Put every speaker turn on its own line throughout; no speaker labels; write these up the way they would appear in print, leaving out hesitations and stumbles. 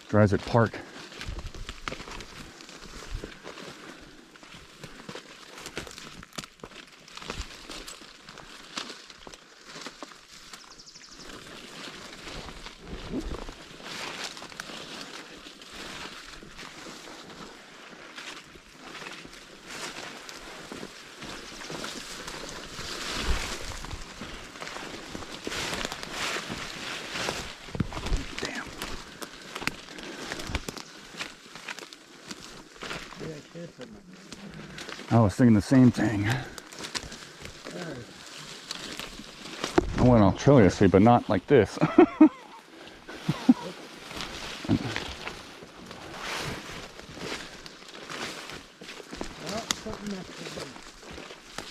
Drives at park. I was thinking the same thing. I went altruistically, but not like this.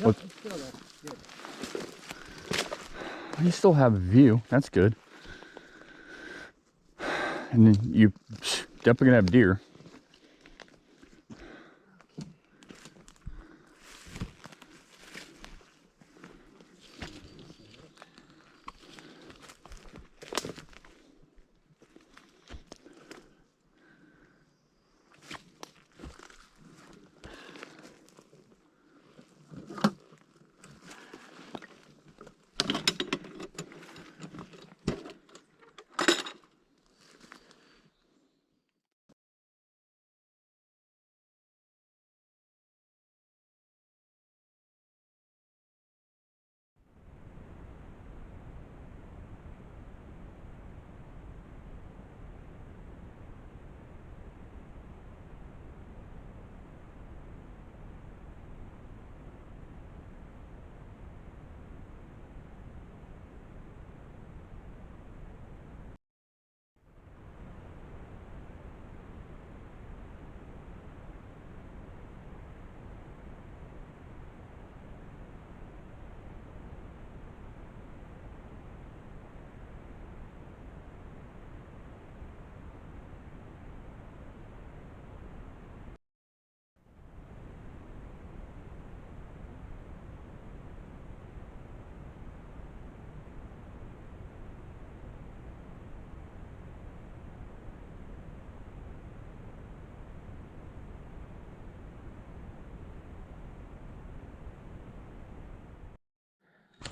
Well, you still have a view. That's good. And then you definitely gonna have deer.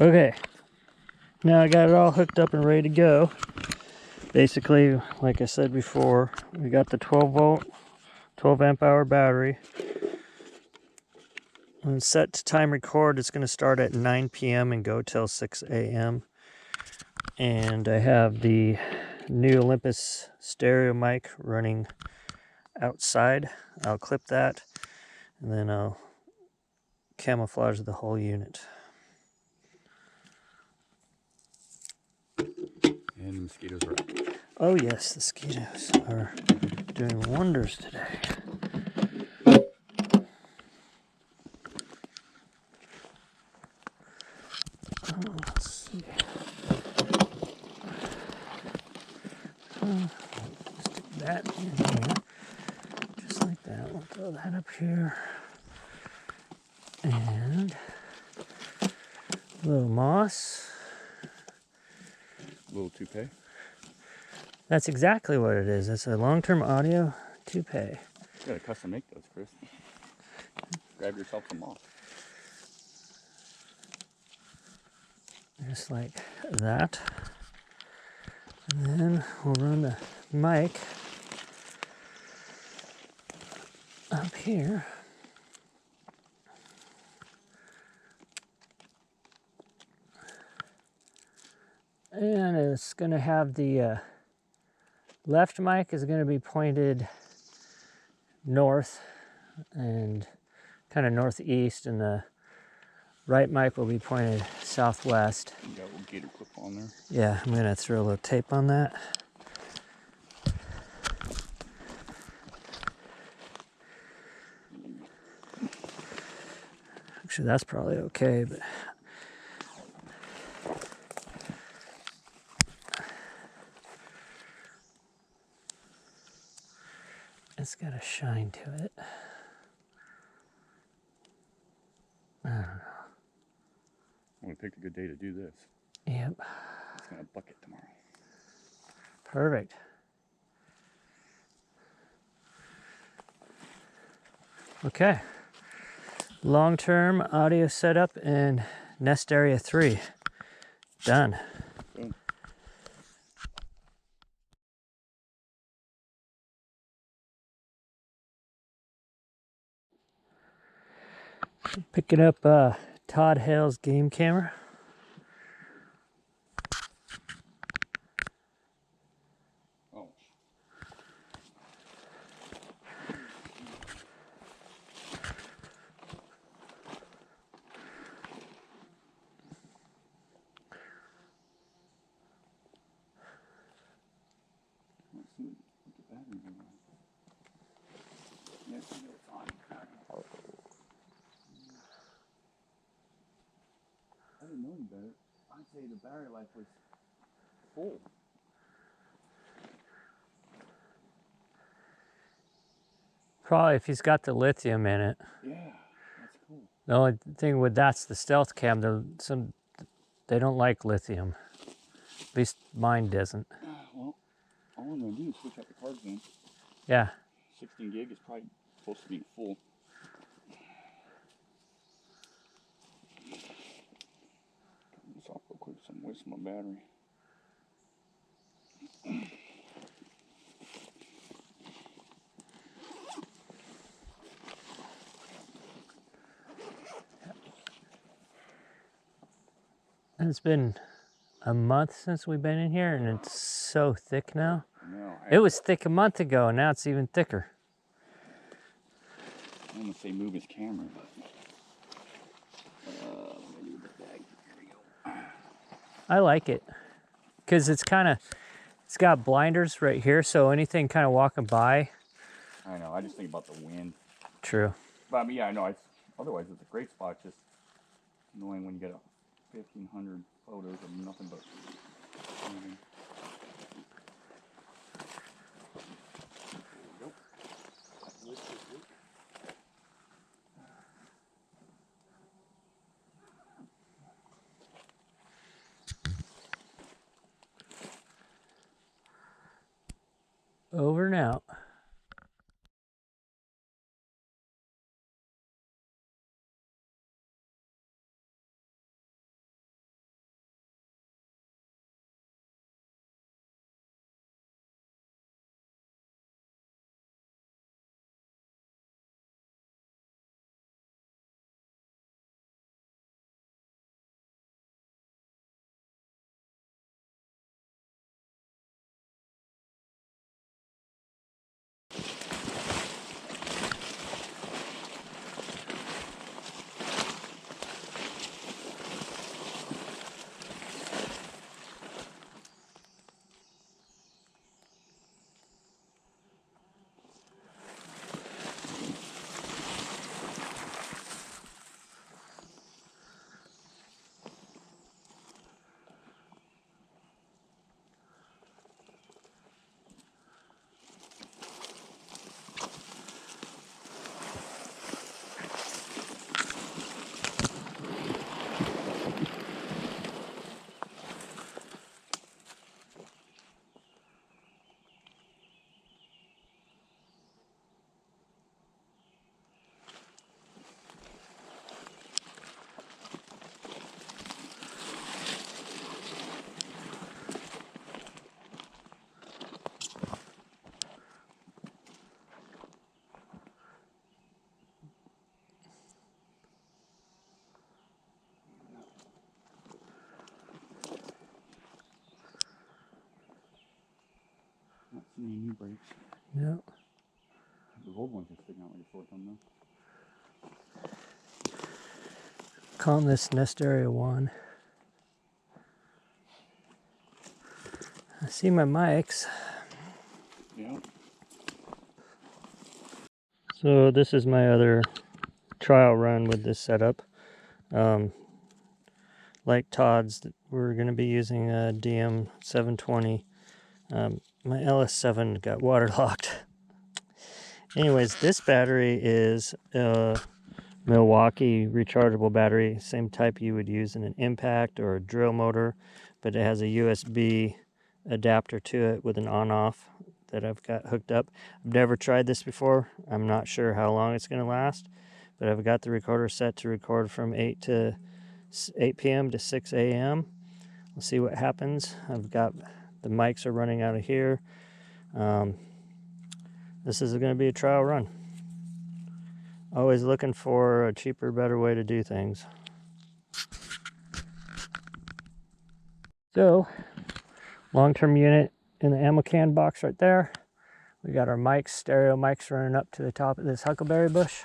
Okay, now I got it all hooked up and ready to go. Basically, like I said before, we got the 12 volt, 12 amp hour battery. When it's set to time record, it's going to start at 9 p.m. and go till 6 a.m. And I have the new Olympus stereo mic running outside. I'll clip that and then I'll camouflage the whole unit.
And the mosquitoes are up.
Oh yes, the mosquitoes are doing wonders today. Oh, let's see. Stick that in here, just like that. We'll throw that up here. And a little moss.
Little toupee.
That's exactly what it is. It's a long-term audio toupee.
You gotta custom make those, Chris. Grab yourself some moss.
Just like that. And then we'll run the mic up here. And it's going to have the left mic is going to be pointed north and kind of northeast, and the right mic will be pointed southwest.
You got a little gator clip on there.
Yeah, I'm going to throw a little tape on that. Actually, that's probably okay, but it's got a shine to it. I don't know.
Well, we picked a good day to do this.
Yep.
Let's gonna bucket tomorrow.
Perfect. Okay. Long-term audio setup in nest area 3. Done.
Boom.
Picking up Todd Hale's game camera.
Oh. Let's see what the battery's on. Yes, I know it's on. I didn't know any better. I'd say the battery life was full.
Probably if he's got the lithium in it.
Yeah, that's cool.
The only thing with that's the stealth cam. They don't like lithium. At least mine doesn't.
Well, all I'm gonna do is switch out the cards then.
Yeah.
16 gig is probably supposed to be full. Turn this off real quick so I'm wasting my battery.
It's been a month since we've been in here, and it's so thick now.
No,
It was thick a month ago, and now it's even thicker.
I'm gonna say move his camera, but let me do the bag. Here we go.
I like it because it's got blinders right here, so anything kind of walking by.
I know. I just think about the wind.
True.
But I mean, yeah, I know. Otherwise, it's a great spot. It's just annoying when you get 1,500 photos of nothing but.
Over and out. Not seeing any new brakes. Yep.
The old ones are sticking out like a sore thumb though.
Calling this nest area 1. I see my mics.
Yeah.
So this is my other trial run with this setup. Like Todd's, we're going to be using a DM720. My LS7 got waterlocked. Anyways, this battery is a Milwaukee rechargeable battery, same type you would use in an impact or a drill motor, but it has a USB adapter to it with an on-off that I've got hooked up. I've never tried this before. I'm not sure how long it's going to last, but I've got the recorder set to record from 8 p.m. to 6 a.m. We'll see what happens. I've got the mics are running out of here. This is going to be a trial run. Always looking for a cheaper, better way to do things. So, long-term unit in the ammo can box right there. We got our mics, stereo mics running up to the top of this huckleberry bush.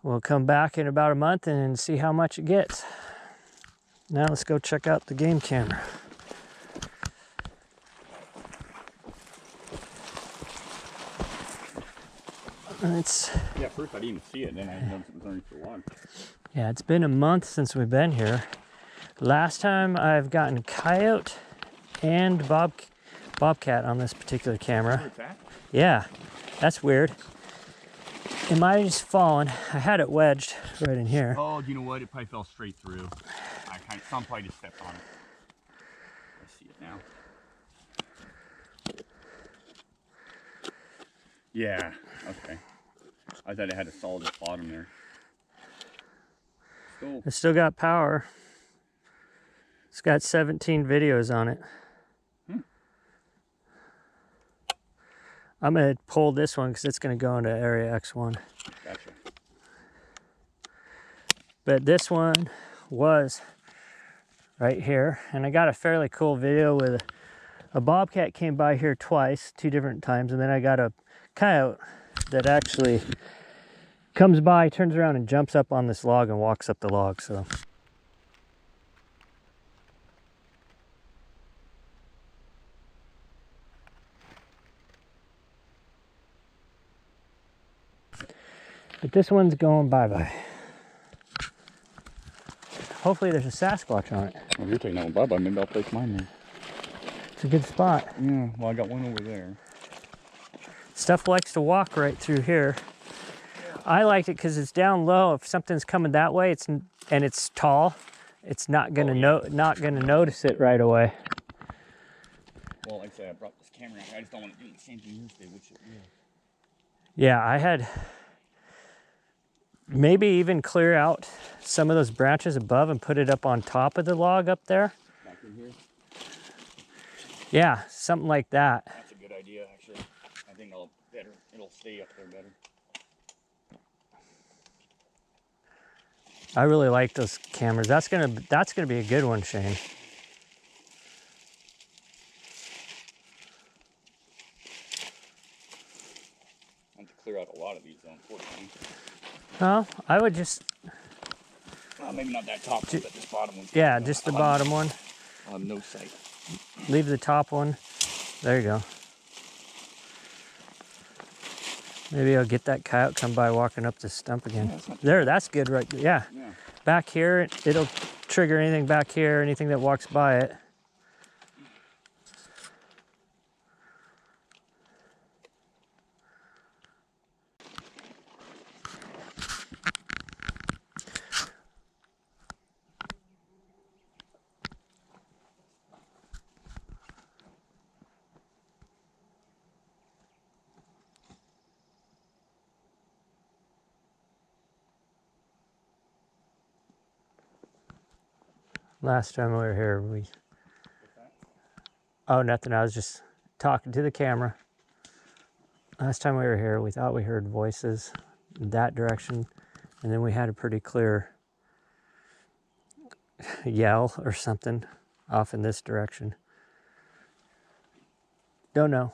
We'll come back in about a month and see how much it gets. Now let's go check out the game camera.
Yeah, first I didn't even see it, then I noticed it was underneath the log.
Yeah, it's been a month since we've been here. Last time I've gotten coyote and bobcat on this particular camera.
What's that?
Yeah, that's weird. It might have just fallen. I had it wedged right in here.
Oh, you know what? It probably fell straight through. Some probably just stepped on it. I see it now. Yeah, okay. I thought it had a solid bottom there. Cool.
It's still got power. It's got 17 videos on it. I'm going to pull this one because it's going to go into area X1.
Gotcha.
But this one was right here. And I got a fairly cool video with a bobcat came by here twice, 2 different times. And then I got a coyote that actually comes by, turns around and jumps up on this log and walks up the log. So but this one's going bye-bye. Hopefully there's a Sasquatch on it.
Well, if you're taking that one bye-bye, maybe I'll place mine there.
It's a good spot.
Yeah, well, I got one over there.
Stuff likes to walk right through here. I liked it because it's down low. If something's coming that way, it's tall, it's not gonna notice it right away.
Well, like I said, I brought this camera out. I just don't want to do the same thing Thursday, which it will.
Yeah, I had maybe even clear out some of those branches above and put it up on top of the log up there.
Back in here?
Yeah, something like that.
That's a good idea, actually. I think it'll stay up there better.
I really like those cameras. That's gonna be a good one, Shane.
I have to clear out a lot of these, though, unfortunately.
Well, I would just...
Well, maybe not that top one, but this bottom one.
Yeah, just the bottom one.
I'll have no sight.
Leave the top one. There you go. Maybe I'll get that coyote come by walking up this stump again. Yeah, there, that's good right there. Yeah. Back here, it'll trigger anything back here, anything that walks by it. Last time we were here, oh, nothing. I was just talking to the camera. Last time we were here, we thought we heard voices in that direction, and then we had a pretty clear yell or something off in this direction. Don't know.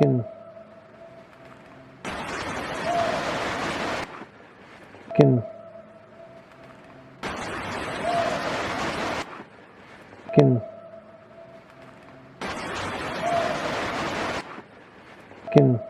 Can can